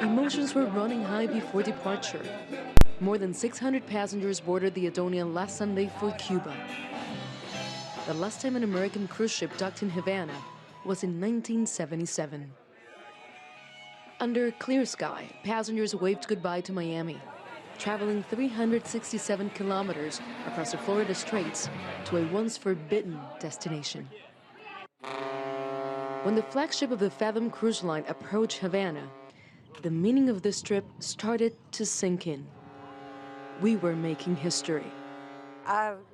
Emotions were running high before departure. More than 600 passengers boarded the Adonia last Sunday for Cuba. The last time an American cruise ship docked in Havana was in 1977. Under a clear sky, passengers waved goodbye to Miami, traveling 367 kilometers across the Florida Straits to a once forbidden destination. When the flagship of the Fathom cruise line approached Havana, the meaning of this trip started to sink in. We were making history.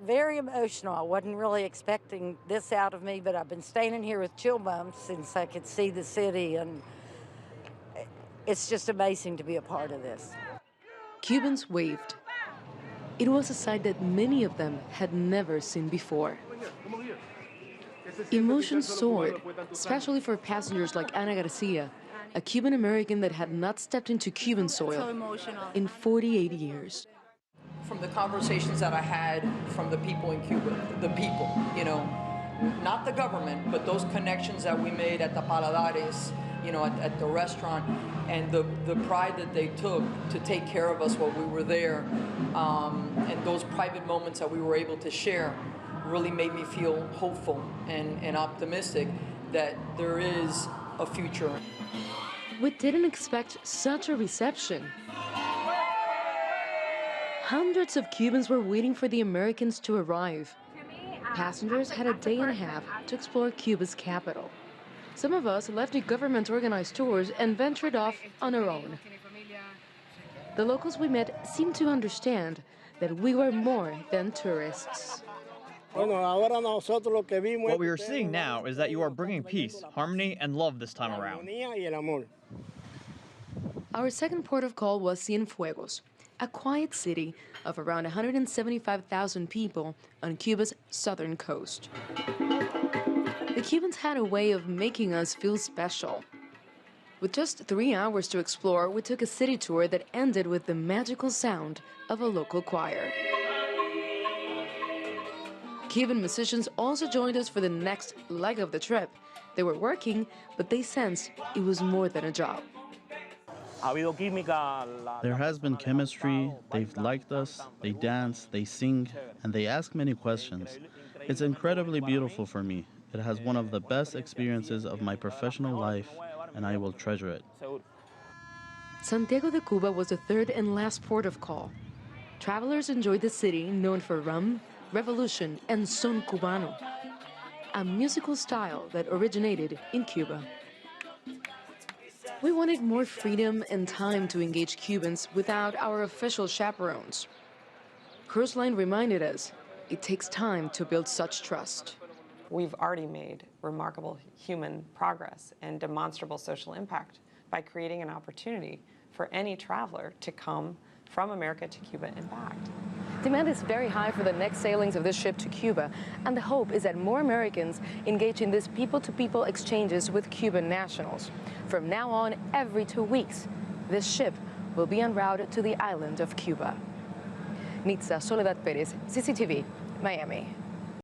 Very emotional. I wasn't really expecting this out of me, but I've been standing here with chill bumps since I could see the city, and it's just amazing to be a part of this. Cubans waved. It was a sight that many of them had never seen before. Emotions soared, especially for passengers like Ana Garcia, a Cuban American that had not stepped into Cuban soil in 48 years. From the conversations that I had from the people in Cuba, the people, you know, not the government, but those connections that we made at the Paladares, you know, at the restaurant, and the pride that they took to take care of us while we were there, and those private moments that we were able to share really made me feel hopeful and optimistic that there is a future. We didn't expect such a reception. Hundreds of Cubans were waiting for the Americans to arrive. Passengers had a day and a half to explore Cuba's capital. Some of us left the government-organized tours and ventured off on our own. The locals we met seemed to understand that we were more than tourists. What we are seeing now is that you are bringing peace, harmony, and love this time around. Our second port of call was Cienfuegos, a quiet city of around 175,000 people on Cuba's southern coast. The Cubans had a way of making us feel special. With just 3 hours to explore, we took a city tour that ended with the magical sound of a local choir. Cuban musicians also joined us for the next leg of the trip. They were working, but they sensed it was more than a job. There has been chemistry, they've liked us, they dance, they sing, and they ask many questions. It's incredibly beautiful for me. It has one of the best experiences of my professional life, and I will treasure it. Santiago de Cuba was the third and last port of call. Travelers enjoyed the city known for rum, revolution, and son cubano, a musical style that originated in Cuba. We wanted more freedom and time to engage Cubans without our official chaperones. Cruise Line reminded us it takes time to build such trust. We've already made remarkable human progress and demonstrable social impact by creating an opportunity for any traveler to come from America to Cuba and back. Demand is very high for the next sailings of this ship to Cuba, and the hope is that more Americans engage in these people-to-people exchanges with Cuban nationals. From now on, every 2 weeks, this ship will be en route to the island of Cuba. Nitza Soledad Perez, CCTV, Miami.